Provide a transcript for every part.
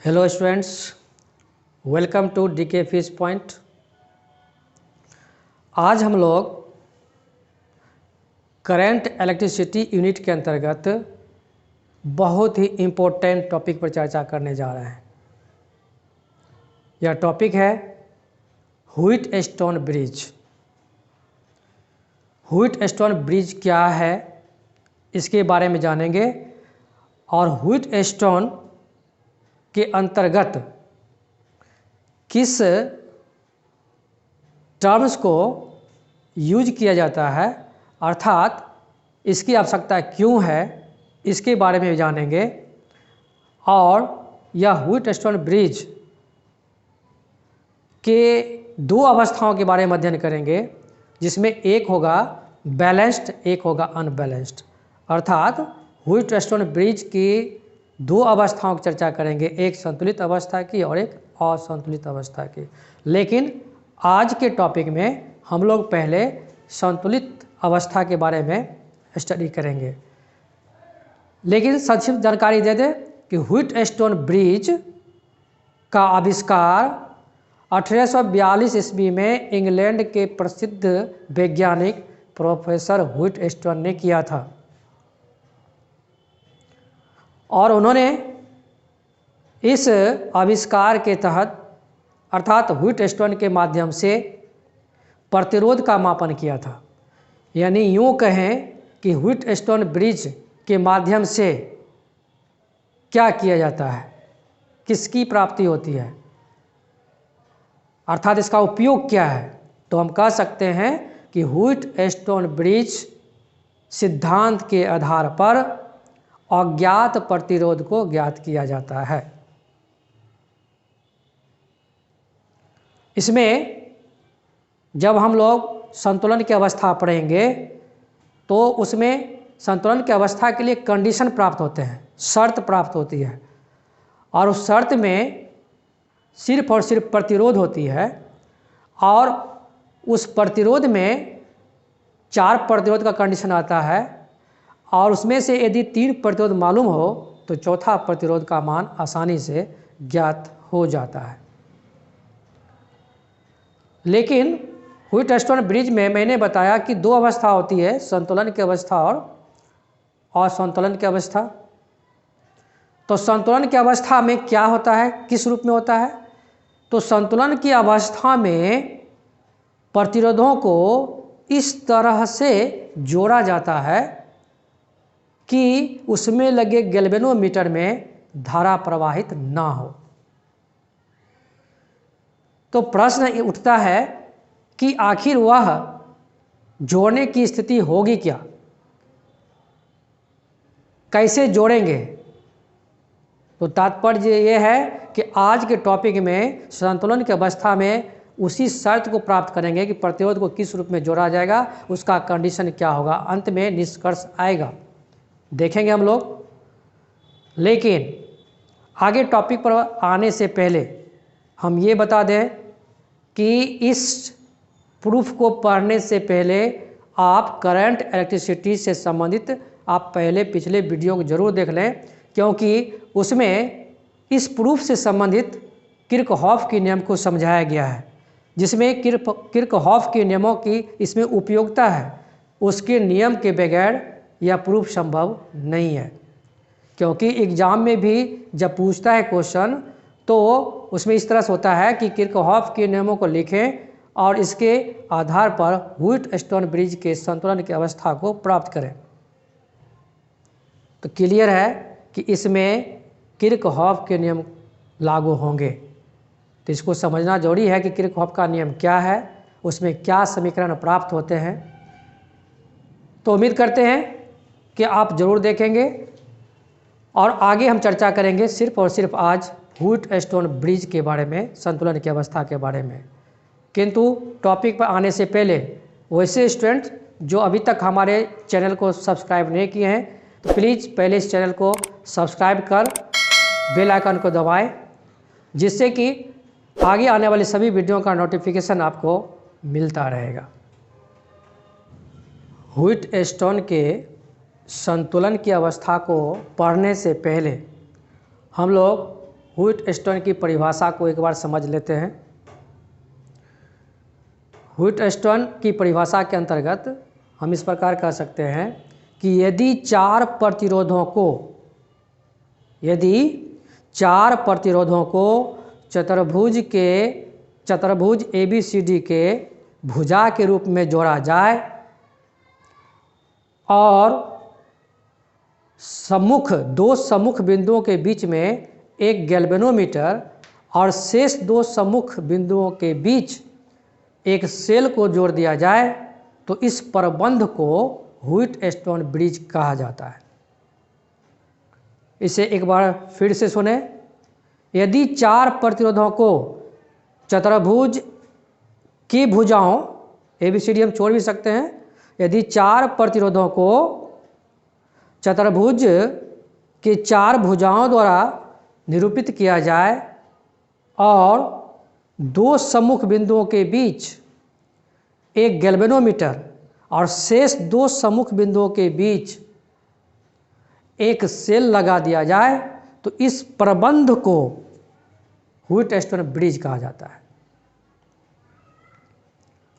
Hello students, welcome to DK fish point. आज हम लोग करंट इलेक्ट्रिसिटी यूनिट के अंतर्गत बहुत ही इम्पोर्टेंट टॉपिक पर चर्चा करने जा रहे हैं। यह टॉपिक है व्हीटस्टोन ब्रिज। व्हीटस्टोन ब्रिज क्या है, इसके बारे में जानेंगे और व्हीटस्टोन के अंतर्गत किस टर्म्स को यूज किया जाता है, अर्थात इसकी आवश्यकता क्यों है, इसके बारे में जानेंगे। और यह व्हीटस्टोन ब्रिज के दो अवस्थाओं के बारे में अध्ययन करेंगे, जिसमें एक होगा बैलेंस्ड, एक होगा अनबैलेंस्ड। अर्थात व्हीटस्टोन ब्रिज की दो अवस्थाओं की चर्चा करेंगे, एक संतुलित अवस्था की और एक असंतुलित अवस्था की। लेकिन आज के टॉपिक में हम लोग पहले संतुलित अवस्था के बारे में स्टडी करेंगे। लेकिन संक्षिप्त जानकारी दे दें कि व्हीटस्टोन ब्रिज का आविष्कार 1842 ईस्वी में इंग्लैंड के प्रसिद्ध वैज्ञानिक प्रोफेसर व्हीटस्टोन ने किया था और उन्होंने इस आविष्कार के तहत अर्थात व्हीटस्टोन के माध्यम से प्रतिरोध का मापन किया था। यानी यूँ कहें कि व्हीटस्टोन ब्रिज के माध्यम से क्या किया जाता है, किसकी प्राप्ति होती है, अर्थात इसका उपयोग क्या है, तो हम कह सकते हैं कि व्हीटस्टोन ब्रिज सिद्धांत के आधार पर अज्ञात प्रतिरोध को ज्ञात किया जाता है। इसमें जब हम लोग संतुलन की अवस्था पढ़ेंगे तो उसमें संतुलन की अवस्था के लिए कंडीशन प्राप्त होते हैं, शर्त प्राप्त होती है, और उस शर्त में सिर्फ और सिर्फ प्रतिरोध होती है। और उस प्रतिरोध में 4 प्रतिरोध का कंडीशन आता है और उसमें से यदि 3 प्रतिरोध मालूम हो तो चौथा प्रतिरोध का मान आसानी से ज्ञात हो जाता है। लेकिन व्हीटस्टोन ब्रिज में मैंने बताया कि 2 अवस्था होती है, संतुलन की अवस्था और असंतुलन की अवस्था। तो संतुलन की अवस्था में क्या होता है, किस रूप में होता है? तो संतुलन की अवस्था में प्रतिरोधों को इस तरह से जोड़ा जाता है कि उसमें लगे गैल्वेनोमीटर में धारा प्रवाहित ना हो। तो प्रश्न उठता है कि आखिर वह जोड़ने की स्थिति होगी क्या, कैसे जोड़ेंगे? तो तात्पर्य ये है कि आज के टॉपिक में संतुलन की अवस्था में उसी शर्त को प्राप्त करेंगे कि प्रतिरोध को किस रूप में जोड़ा जाएगा, उसका कंडीशन क्या होगा, अंत में निष्कर्ष आएगा, देखेंगे हम लोग। लेकिन आगे टॉपिक पर आने से पहले हम ये बता दें कि इस प्रूफ को पढ़ने से पहले आप करंट इलेक्ट्रिसिटी से संबंधित आप पहले पिछले वीडियो को जरूर देख लें, क्योंकि उसमें इस प्रूफ से संबंधित किर्चहॉफ के नियम को समझाया गया है, जिसमें किर्चहॉफ के नियमों की इसमें उपयोगिता है। उसके नियम के बगैर यह प्रूफ संभव नहीं है, क्योंकि एग्जाम में भी जब पूछता है क्वेश्चन तो उसमें इस तरह से होता है कि किर्चहॉफ के नियमों को लिखें और इसके आधार पर व्हीटस्टोन ब्रिज के संतुलन की अवस्था को प्राप्त करें। तो क्लियर है कि इसमें किर्चहॉफ के नियम लागू होंगे। तो इसको समझना जरूरी है कि किर्चहॉफ का नियम क्या है, उसमें क्या समीकरण प्राप्त होते हैं। तो उम्मीद करते हैं कि आप जरूर देखेंगे और आगे हम चर्चा करेंगे सिर्फ और सिर्फ आज व्हीटस्टोन ब्रिज के बारे में, संतुलन की अवस्था के बारे में। किंतु टॉपिक पर आने से पहले वैसे स्टूडेंट जो अभी तक हमारे चैनल को सब्सक्राइब नहीं किए हैं तो प्लीज़ पहले इस चैनल को सब्सक्राइब कर बेल आइकन को दबाएं, जिससे कि आगे आने वाली सभी वीडियो का नोटिफिकेशन आपको मिलता रहेगा। व्हीटस्टोन के संतुलन की अवस्था को पढ़ने से पहले हम लोग व्हिटस्टोन की परिभाषा को एक बार समझ लेते हैं। व्हिटस्टोन की परिभाषा के अंतर्गत हम इस प्रकार कह सकते हैं कि यदि चार प्रतिरोधों को चतुर्भुज ABCD के भुजा के रूप में जोड़ा जाए और दो सम्मुख बिंदुओं के बीच में एक गैल्वेनोमीटर और शेष दो सम्मुख बिंदुओं के बीच एक सेल को जोड़ दिया जाए तो इस प्रबंध को व्हिटस्टोन ब्रिज कहा जाता है। इसे एक बार फिर से सुने। यदि चार प्रतिरोधों को चतुर्भुज की भुजाओं ABCD हम छोड़ भी सकते हैं, यदि चार प्रतिरोधों को चतुर्भुज के चार भुजाओं द्वारा निरूपित किया जाए और दो सम्मुख बिंदुओं के बीच एक गैल्वेनोमीटर और शेष दो सम्मुख बिंदुओं के बीच एक सेल लगा दिया जाए तो इस प्रबंध को व्हिटस्टोन ब्रिज कहा जाता है।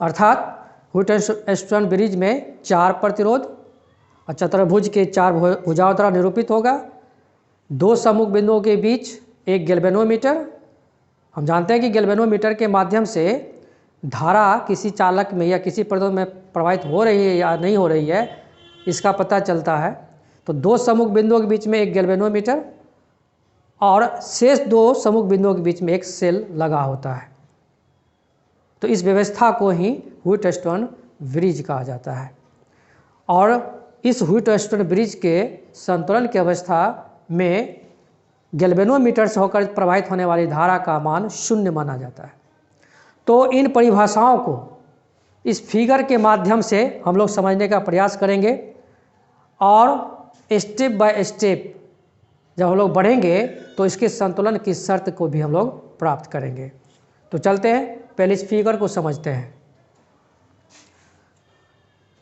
अर्थात व्हिटस्टोन ब्रिज में चार प्रतिरोध और चतुर्भुज के चार भुजाओं द्वारा निरूपित होगा, दो सम्मुख बिंदुओं के बीच एक गैल्वेनोमीटर। हम जानते हैं कि गैल्वेनोमीटर के माध्यम से धारा किसी चालक में या किसी प्रतिरोध में प्रवाहित हो रही है या नहीं हो रही है, इसका पता चलता है। तो दो सम्मुख बिंदुओं के बीच में एक गैल्वेनोमीटर और शेष दो सम्मुख बिंदुओं के बीच में एक सेल लगा होता है। तो इस व्यवस्था को ही व्हिटस्टोन ब्रिज कहा जाता है। और इस व्हिटस्टोन ब्रिज के संतुलन की अवस्था में गैल्वेनोमीटर से होकर प्रवाहित होने वाली धारा का मान 0 माना जाता है। तो इन परिभाषाओं को इस फिगर के माध्यम से हम लोग समझने का प्रयास करेंगे और स्टेप बाय स्टेप जब हम लोग बढ़ेंगे तो इसके संतुलन की शर्त को भी हम लोग प्राप्त करेंगे। तो चलते हैं, पहले इस फिगर को समझते हैं।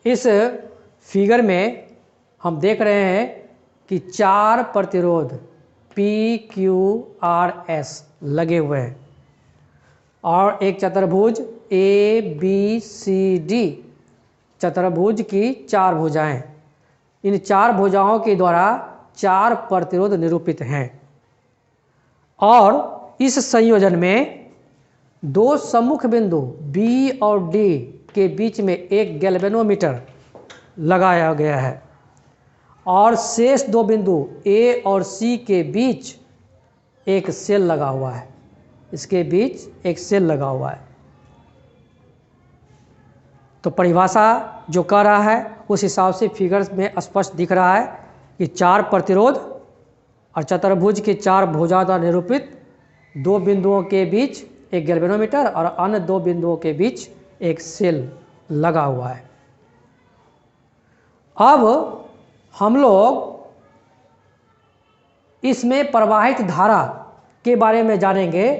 इस फिगर में हम देख रहे हैं कि चार प्रतिरोध PQRS लगे हुए हैं और एक चतुर्भुज ABCD चतुर्भुज की चार भुजाएं, इन चार भुजाओं के द्वारा चार प्रतिरोध निरूपित हैं और इस संयोजन में दो सम्मुख बिंदु B और D के बीच में एक गैल्वेनोमीटर लगाया गया है और शेष दो बिंदु A और C के बीच एक सेल लगा हुआ है। इसके बीच एक सेल लगा हुआ है। तो परिभाषा जो कह रहा है उस हिसाब से फिगर में स्पष्ट दिख रहा है कि चार प्रतिरोध और चतुर्भुज के चार भुजाओं द्वारा निरूपित दो बिंदुओं के बीच एक गैल्वेनोमीटर और अन्य दो बिंदुओं के बीच एक सेल लगा हुआ है। अब हम लोग इसमें प्रवाहित धारा के बारे में जानेंगे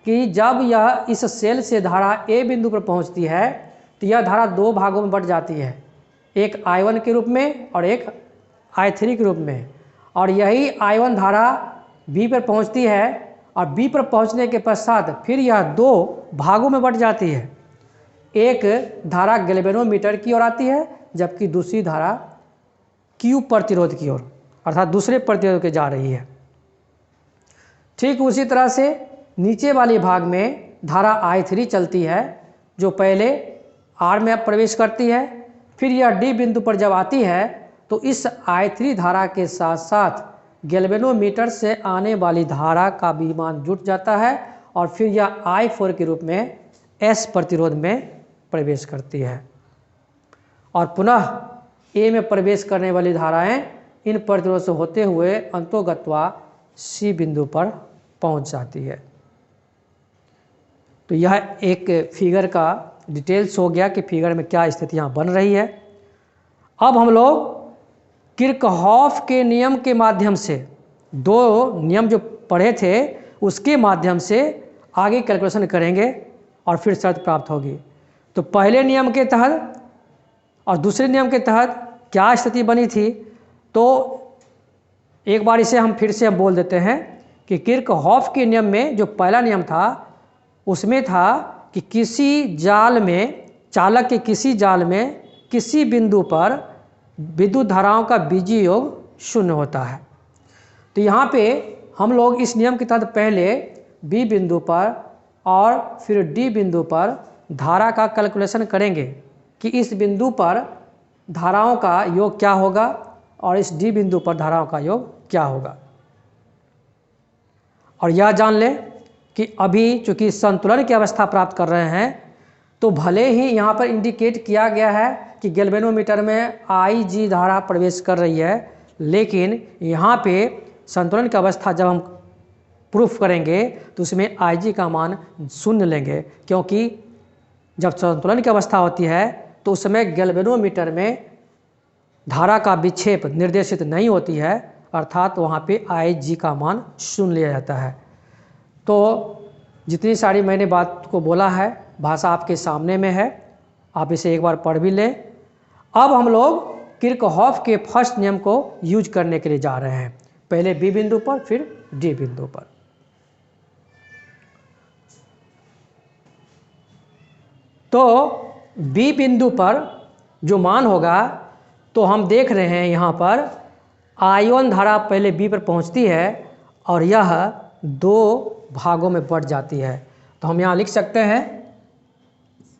कि जब यह इस सेल से धारा A बिंदु पर पहुंचती है तो यह धारा दो भागों में बंट जाती है, एक I1 के रूप में और एक I3 के रूप में। और यही I1 धारा B पर पहुंचती है और B पर पहुंचने के पश्चात फिर यह दो भागों में बंट जाती है। एक धारा गैल्वेनोमीटर की ओर आती है जबकि दूसरी धारा Q प्रतिरोध की ओर अर्थात दूसरे प्रतिरोध के जा रही है। ठीक उसी तरह से नीचे वाले भाग में धारा I3 चलती है जो पहले R में प्रवेश करती है, फिर यह D बिंदु पर जब आती है तो इस I3 धारा के साथ साथ गैल्वेनोमीटर से आने वाली धारा का भी मान जुट जाता है और फिर यह I4 के रूप में S प्रतिरोध में प्रवेश करती है और पुनः A में प्रवेश करने वाली धाराएं इन प्रतिरोध से होते हुए अंतोगत्वा C बिंदु पर पहुंच जाती है। तो यह एक फिगर का डिटेल्स हो गया कि फिगर में क्या स्थितियां बन रही है। अब हम लोग किरचॉफ के नियम के माध्यम से, दो नियम जो पढ़े थे उसके माध्यम से आगे कैलकुलेशन करेंगे और फिर शर्त प्राप्त होगी। तो पहले नियम के तहत और दूसरे नियम के तहत क्या स्थिति बनी थी, तो एक बार इसे हम फिर से बोल देते हैं कि किर्चहॉफ के नियम में जो पहला नियम था उसमें था कि किसी जाल में, चालक के किसी जाल में किसी बिंदु पर विद्युत धाराओं का बीजीय योग 0 होता है। तो यहाँ पे हम लोग इस नियम के तहत पहले बी बिंदु पर और फिर डी बिंदु पर धारा का कैलकुलेशन करेंगे कि इस बिंदु पर धाराओं का योग क्या होगा और इस डी बिंदु पर धाराओं का योग क्या होगा। और यह जान लें कि अभी चूंकि संतुलन की अवस्था प्राप्त कर रहे हैं तो भले ही यहाँ पर इंडिकेट किया गया है कि गैल्वेनोमीटर में IG धारा प्रवेश कर रही है, लेकिन यहाँ पे संतुलन की अवस्था जब हम प्रूफ करेंगे तो उसमें IG का मान 0 लेंगे, क्योंकि जब संतुलन की अवस्था होती है तो उस समय गैल्वेनोमीटर में धारा का विक्षेप निर्देशित नहीं होती है, अर्थात वहाँ पे IG का मान 0 लिया जाता है। तो जितनी सारी मैंने बात को बोला है भाषा आपके सामने में है, आप इसे एक बार पढ़ भी लें। अब हम लोग किर्चहॉफ के फर्स्ट नियम को यूज करने के लिए जा रहे हैं, पहले बी बिंदु पर फिर डी बिंदु पर। तो बी बिंदु पर जो मान होगा तो हम देख रहे हैं यहाँ पर I1 धारा पहले बी पर पहुँचती है और यह 2 भागों में बढ़ जाती है। तो हम यहाँ लिख सकते हैं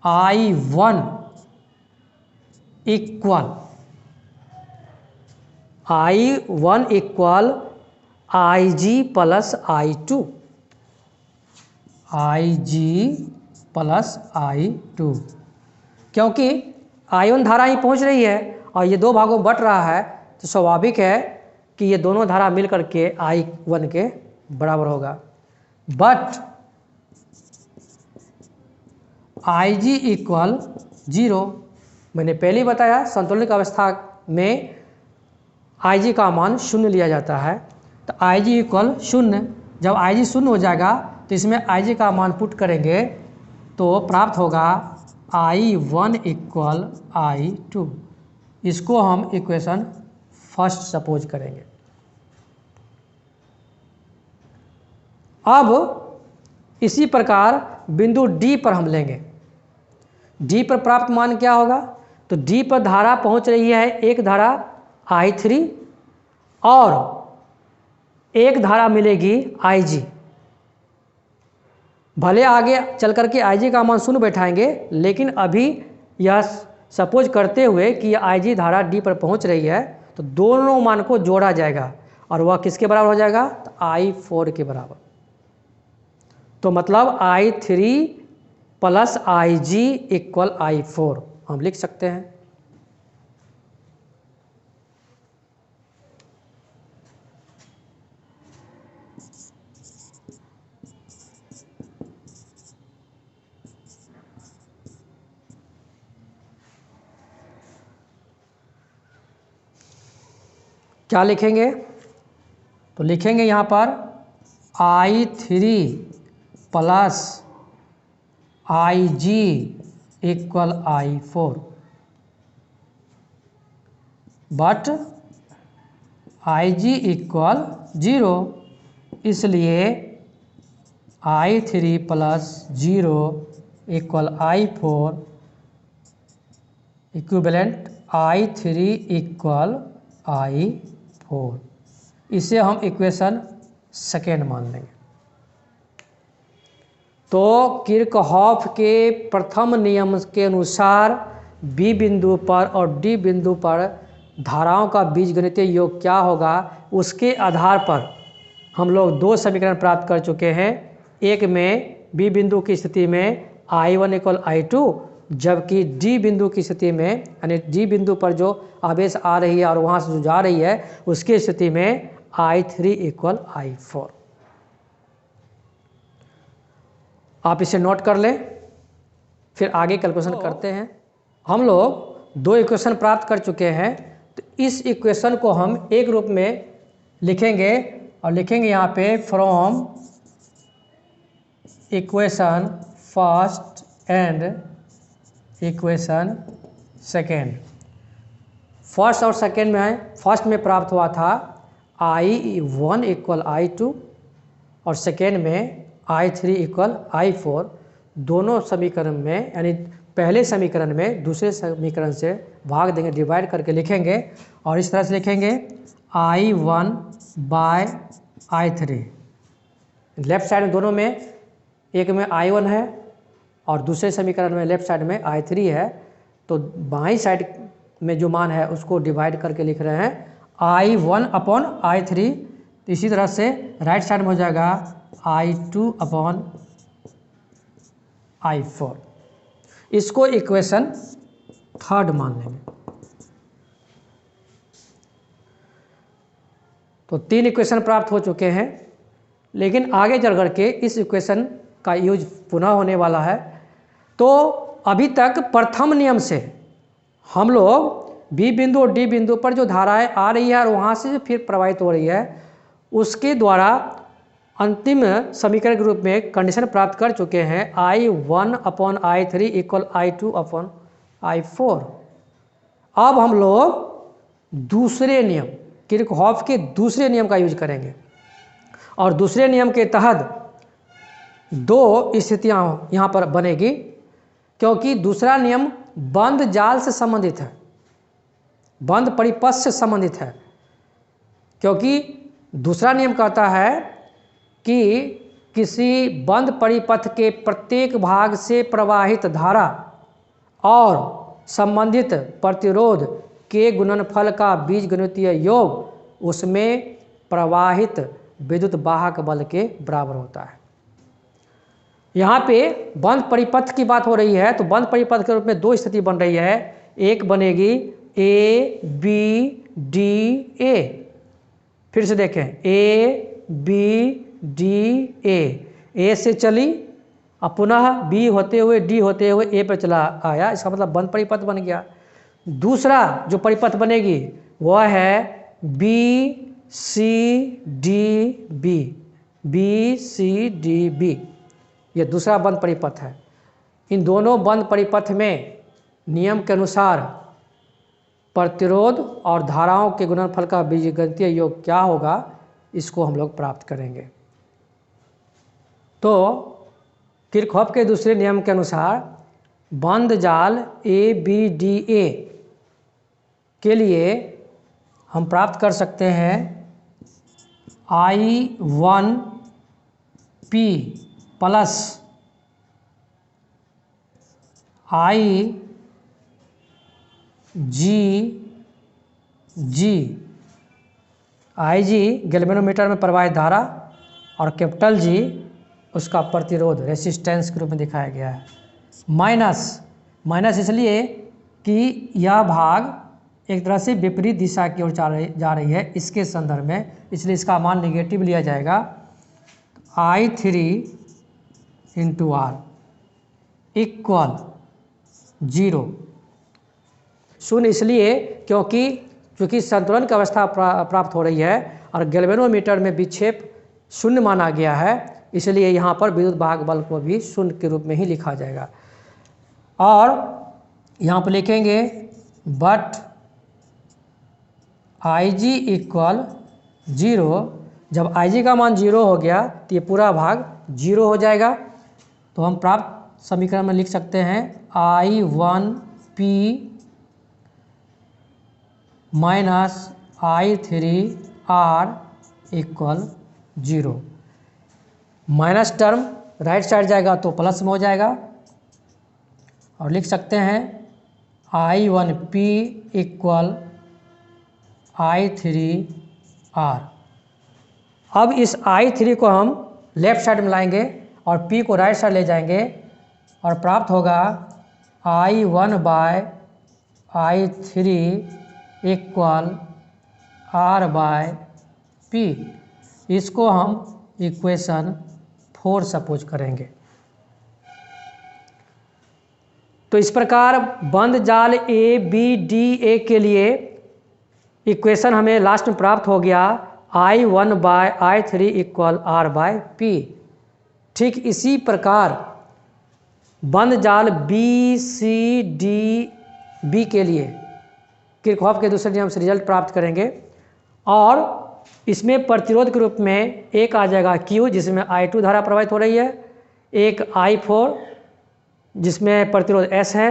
I1 equal IG plus I2, IG plus I2, क्योंकि I1 धारा ही पहुँच रही है और ये 2 भागों में बट रहा है तो स्वाभाविक है कि ये दोनों धारा मिलकर के I1 के बराबर होगा। बट IG इक्वल 0, मैंने पहले ही बताया संतुलन की अवस्था में IG का मान 0 लिया जाता है। तो IG इक्वल 0, जब IG 0 हो जाएगा तो इसमें IG का मान पुट करेंगे तो प्राप्त होगा I1 इक्वल I2। इसको हम इक्वेशन फर्स्ट सपोज करेंगे। अब इसी प्रकार बिंदु D पर हम लेंगे। D पर प्राप्त मान क्या होगा, तो D पर धारा पहुंच रही है एक धारा I3 और एक धारा मिलेगी IG। भले आगे चल कर के IG का मान 0 बैठाएंगे, लेकिन अभी यह सपोज करते हुए कि यह IG धारा D पर पहुंच रही है तो दोनों मान को जोड़ा जाएगा और वह किसके बराबर हो जाएगा, तो I4 के बराबर। तो मतलब I3 plus IG equal I4 हम लिख सकते हैं। क्या लिखेंगे, तो लिखेंगे यहाँ पर I3 plus IG equal I4, but IG equal 0, इसलिए I3 plus 0 equal I4 equivalent I3 equal I4। इसे हम इक्वेशन सेकेंड मान लेंगे। तो किर्चहॉफ के प्रथम नियम के अनुसार बी बिंदु पर और डी बिंदु पर धाराओं का बीजगणितीय योग क्या होगा, उसके आधार पर हम लोग 2 समीकरण प्राप्त कर चुके हैं। एक में बी बिंदु की स्थिति में I1 इक्वल I2, जबकि डी बिंदु की स्थिति में यानी डी बिंदु पर जो आवेश आ रही है और वहाँ से जो जा रही है उसकी स्थिति में I3 इक्वल I4। आप इसे नोट कर लें, फिर आगे कैलकुलेशन करते हैं। हम लोग 2 इक्वेशन प्राप्त कर चुके हैं, तो इस इक्वेशन को हम एक रूप में लिखेंगे और लिखेंगे यहाँ पे from equation first and equation second. First और सेकेंड में फर्स्ट में प्राप्त हुआ था I1 इक्वल I2 और सेकेंड में I3 इक्वल I4, दोनों समीकरण में यानी पहले समीकरण में दूसरे समीकरण से भाग देंगे, डिवाइड करके लिखेंगे और इस तरह से लिखेंगे I1 by I3। Left side में दोनों में, एक में I1 है और दूसरे समीकरण में लेफ्ट साइड में I3 है, तो बाईं साइड में जो मान है उसको डिवाइड करके लिख रहे हैं I1 अपॉन I3। इसी तरह से राइट साइड में हो जाएगा I2 अपॉन I4। इसको इक्वेशन 3 मान लेंगे। तो 3 इक्वेशन प्राप्त हो चुके हैं, लेकिन आगे चल करके इस इक्वेशन का यूज पुनः होने वाला है। तो अभी तक प्रथम नियम से हम लोग बी बिंदु और डी बिंदु पर जो धाराएं आ रही है और वहाँ से जो फिर प्रवाहित हो रही है उसके द्वारा अंतिम समीकरण के रूप में कंडीशन प्राप्त कर चुके हैं I1 upon I3 equal I2 upon I4। अब हम लोग दूसरे नियम, किरचॉफ के दूसरे नियम का यूज करेंगे और दूसरे नियम के तहत 2 स्थितियाँ यहाँ पर बनेगी, क्योंकि दूसरा नियम बंद जाल से संबंधित है, बंद परिपथ से संबंधित है। क्योंकि दूसरा नियम कहता है कि किसी बंद परिपथ के प्रत्येक भाग से प्रवाहित धारा और संबंधित प्रतिरोध के गुणनफल का बीजगणितीय योग उसमें प्रवाहित विद्युत वाहक बल के बराबर होता है। यहाँ पे बंद परिपथ की बात हो रही है, तो बंद परिपथ के रूप में 2 स्थिति बन रही है। एक बनेगी A B D A, फिर से देखें A B D A से चली अब पुनः B होते हुए D होते हुए A पर चला आया, इसका मतलब बंद परिपथ बन गया। दूसरा जो परिपथ बनेगी वह है B C D B, B C D B, यह दूसरा बंद परिपथ है। इन दोनों बंद परिपथ में नियम के अनुसार प्रतिरोध और धाराओं के गुणनफल का बीजगणितीय योग क्या होगा, इसको हम लोग प्राप्त करेंगे। तो किरचॉफ के दूसरे नियम के अनुसार बंद जाल ABDA के लिए हम प्राप्त कर सकते हैं I1P प्लस IG गैल्वेनोमीटर में प्रवाहित धारा और कैपिटल G उसका प्रतिरोध रेसिस्टेंस के रूप में दिखाया गया है। माइनस इसलिए कि यह भाग एक तरह से विपरीत दिशा की ओर जा रही है इसके संदर्भ में, इसलिए इसका मान नेगेटिव लिया जाएगा। I3 इंटू R इक्वल 0, शून्य इसलिए क्योंकि संतुलन की अवस्था प्राप्त हो रही है और गैल्वेनोमीटर में विक्षेप शून्य माना गया है, इसलिए यहाँ पर विद्युत वाहक बल को भी शून्य के रूप में ही लिखा जाएगा। और यहाँ पर लिखेंगे बट IG इक्वल 0। जब IG का मान 0 हो गया तो ये पूरा भाग 0 हो जाएगा। तो हम प्राप्त समीकरण में लिख सकते हैं I1P minus I3R equal 0। Minus term right side जाएगा तो प्लस में हो जाएगा और लिख सकते हैं I1P इक्वल I3R। अब इस I3 को हम लेफ्ट साइड में लाएंगे और P को राइट साइड ले जाएंगे और प्राप्त होगा I1 by I3 equal R by P। इसको हम इक्वेशन 4 सपोज करेंगे। तो इस प्रकार बंद जाल ABDA के लिए इक्वेशन हमें लास्ट में प्राप्त हो गया I1 by I3 equal R by P। ठीक इसी प्रकार बंद जाल BCDB के लिए किरचॉफ के दूसरे नियम से रिजल्ट प्राप्त करेंगे और इसमें प्रतिरोध के रूप में एक आ जाएगा Q जिसमें I2 धारा प्रवाहित हो रही है, एक I4 जिसमें प्रतिरोध S है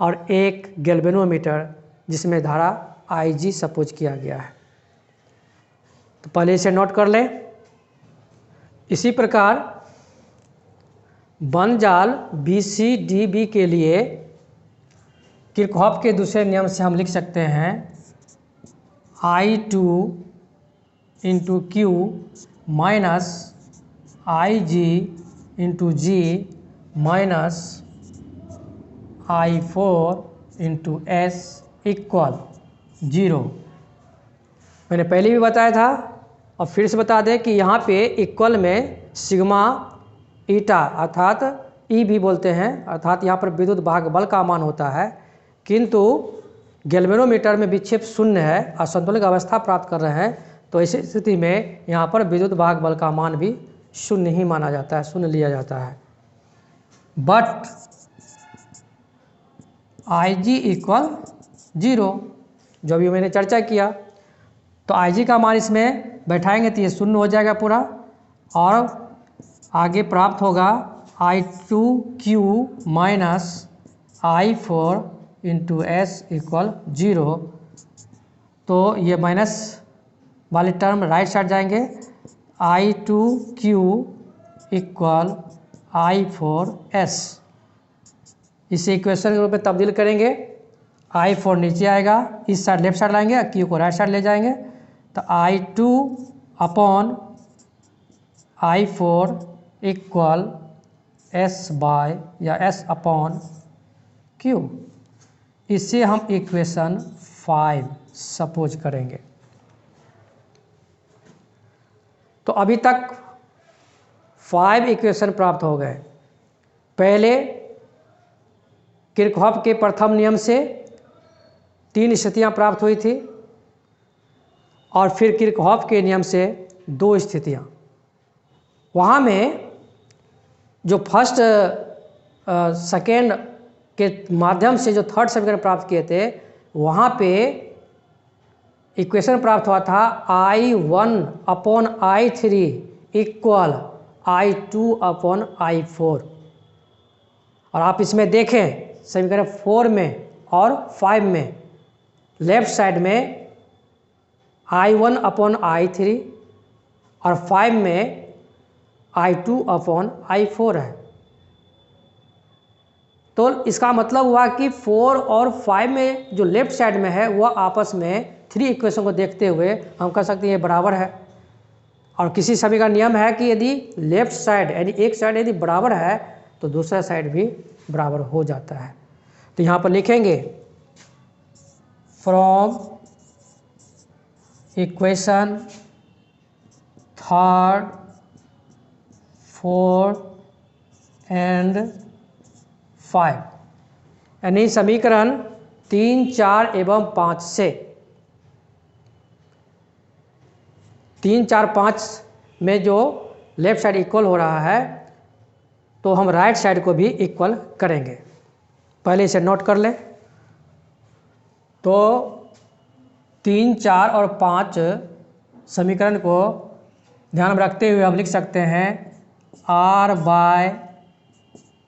और एक गैल्वेनोमीटर जिसमें धारा IG सपोज किया गया है। तो पहले इसे नोट कर लें। इसी प्रकार बंद जाल BCDB के लिए किरचॉफ के दूसरे नियम से हम लिख सकते हैं I2 into Q minus IG into G minus I4 into S equal 0। मैंने पहले भी बताया था और फिर से बता दें कि यहाँ पे इक्वल में सिग्मा ईटा अर्थात ई भी बोलते हैं, अर्थात यहाँ पर विद्युत भाग बल का मान होता है, किंतु गैल्वेनोमीटर में विक्षेप शून्य है, असंतुलित अवस्था प्राप्त कर रहे हैं, तो ऐसी स्थिति में यहाँ पर विद्युत भाग बल का मान भी शून्य ही माना जाता है, शून्य लिया जाता है। बट IG इक्वल 0, जो अभी मैंने चर्चा किया, तो IG का मान इसमें बैठाएंगे तो ये शून्य हो जाएगा पूरा, और आगे प्राप्त होगा I2Q minus I4 into S equal 0। तो ये माइनस वाले टर्म राइट साइड जाएंगे, I2Q इक्वल I4S। इसे इक्वेशन के रूप में तब्दील करेंगे, I4 नीचे आएगा, इस साइड लेफ्ट साइड लाएंगे, Q को राइट साइड ले जाएंगे, तो I2 upon I4 equal S by या S अपॉन Q। इसे हम इक्वेशन 5 सपोज करेंगे। तो अभी तक 5 इक्वेशन प्राप्त हो गए। पहले किरचॉफ के प्रथम नियम से 3 स्थितियां प्राप्त हुई थी और फिर किरचॉफ के नियम से 2 स्थितियां। वहाँ में जो फर्स्ट सेकेंड के माध्यम से जो थर्ड समीकरण प्राप्त किए थे, वहाँ पे इक्वेशन प्राप्त हुआ था I1 upon I3 equal I2 upon I4। और आप इसमें देखें समीकरण 4 में और 5 में लेफ्ट साइड में I1 अपॉन I3 और 5 में I2 अपॉन I4 है। तो इसका मतलब हुआ कि 4 और 5 में जो लेफ्ट साइड में है वह आपस में 3 इक्वेशन को देखते हुए हम कह सकते हैं ये बराबर है। और किसी सभी का नियम है कि यदि लेफ्ट साइड यानी एक साइड यदि बराबर है तो दूसरा साइड भी बराबर हो जाता है। तो यहाँ पर लिखेंगे from equation 3rd 4th and 5, यानी समीकरण 3, 4 एवं 5 से 3, 4, 5 में जो लेफ्ट साइड इक्वल हो रहा है तो हम राइट साइड को भी इक्वल करेंगे। पहले इसे नोट कर लें। तो 3, 4 और 5 समीकरण को ध्यान में रखते हुए हम लिख सकते हैं R by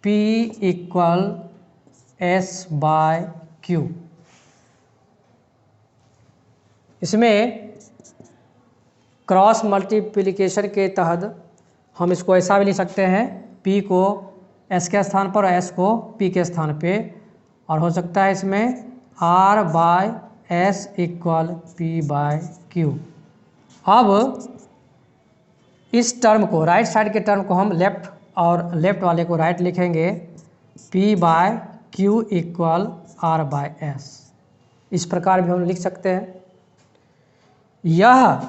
P equal S by Q। इसमें क्रॉस मल्टीप्लिकेशन के तहत हम इसको ऐसा भी लिख सकते हैं, P को S के स्थान पर और S को P के स्थान पे, और हो सकता है इसमें R by S equal P by Q। अब इस टर्म को राइट साइड के टर्म को हम लेफ्ट और लेफ्ट वाले को राइट लिखेंगे, P by Q equal R by S। इस प्रकार भी हम लिख सकते हैं। यह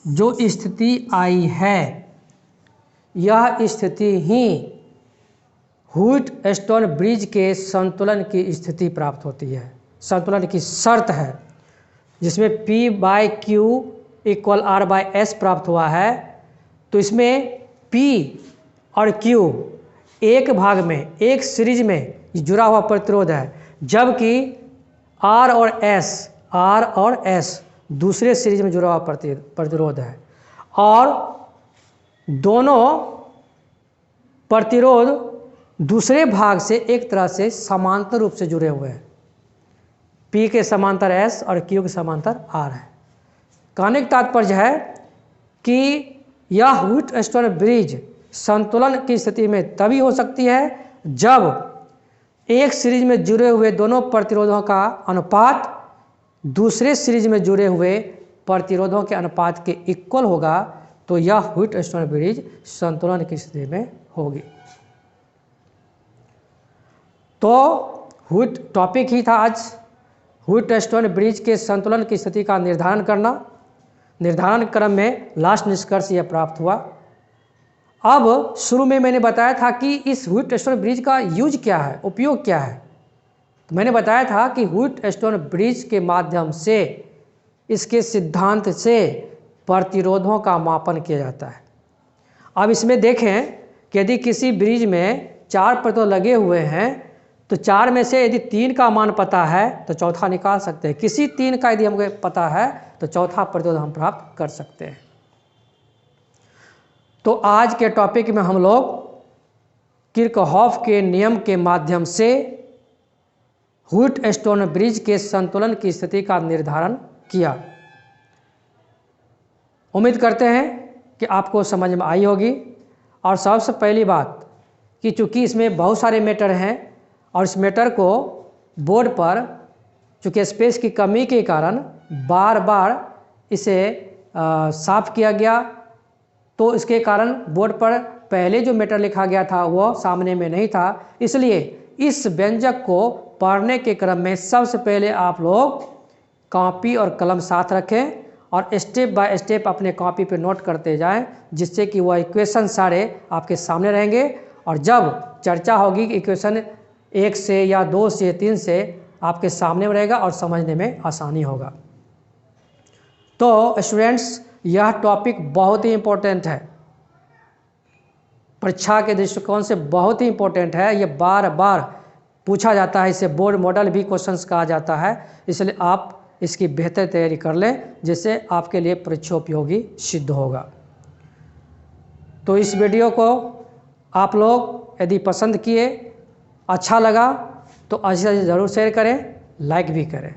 जो स्थिति आई है, यह स्थिति ही व्हीटस्टोन ब्रिज के संतुलन की स्थिति प्राप्त होती है, संतुलन की शर्त है, जिसमें P by Q equal R by S प्राप्त हुआ है। तो इसमें P और Q एक भाग में, एक सीरीज में जुड़ा हुआ प्रतिरोध है, जबकि R और S दूसरे सीरीज में जुड़ा हुआ प्रतिरोध है, और दोनों प्रतिरोध दूसरे भाग से एक तरह से समांतर रूप से जुड़े हुए हैं। P के समांतर S और Q के समांतर R है। कहने का तात्पर्य है कि यह व्हीटस्टोन ब्रिज संतुलन की स्थिति में तभी हो सकती है जब एक सीरीज में जुड़े हुए दोनों प्रतिरोधों का अनुपात दूसरे सीरीज में जुड़े हुए प्रतिरोधों के अनुपात के इक्वल होगा, तो यह व्हीटस्टोन ब्रिज संतुलन की स्थिति में होगी। तो टॉपिक ही था आज व्हीटस्टोन ब्रिज के संतुलन की स्थिति का निर्धारण करना। निर्धारण क्रम में लास्ट निष्कर्ष यह प्राप्त हुआ। अब शुरू में मैंने बताया था कि इस व्हीटस्टोन ब्रिज का यूज क्या है, उपयोग क्या है। तो मैंने बताया था कि व्हीटस्टोन ब्रिज के माध्यम से, इसके सिद्धांत से प्रतिरोधों का मापन किया जाता है। अब इसमें देखें कि यदि किसी ब्रिज में 4 प्रतिरोध लगे हुए हैं तो 4 में से यदि 3 का मान पता है तो चौथा निकाल सकते हैं। किसी 3 का यदि हमको पता है तो चौथा प्रतिरोध हम प्राप्त कर सकते हैं। तो आज के टॉपिक में हम लोग किरचॉफ के नियम के माध्यम से व्हीटस्टोन ब्रिज के संतुलन की स्थिति का निर्धारण किया। उम्मीद करते हैं कि आपको समझ में आई होगी। और सबसे पहली बात कि चूंकि इसमें बहुत सारे मैटर हैं और इस मैटर को बोर्ड पर चूँकि स्पेस की कमी के कारण बार बार इसे साफ किया गया, तो इसके कारण बोर्ड पर पहले जो मैटर लिखा गया था वो सामने में नहीं था। इसलिए इस व्यंजक को पढ़ने के क्रम में सबसे पहले आप लोग कॉपी और कलम साथ रखें और स्टेप बाय स्टेप अपने कॉपी पे नोट करते जाएं, जिससे कि वह इक्वेशन सारे आपके सामने रहेंगे। और जब चर्चा होगी कि इक्वेशन 1 से या 2 से 3 से आपके सामने में रहेगा और समझने में आसानी होगा। तो स्टूडेंट्स, यह टॉपिक बहुत ही इम्पोर्टेंट है, परीक्षा के दृष्टिकोण से बहुत ही इम्पोर्टेंट है। ये बार बार पूछा जाता है, इसे बोर्ड मॉडल भी क्वेश्चंस कहा जाता है। इसलिए आप इसकी बेहतर तैयारी कर लें, जिससे आपके लिए परीक्षा उपयोगी सिद्ध होगा। तो इस वीडियो को आप लोग यदि पसंद किए, अच्छा लगा तो अच्छे से ज़रूर शेयर करें, लाइक भी करें।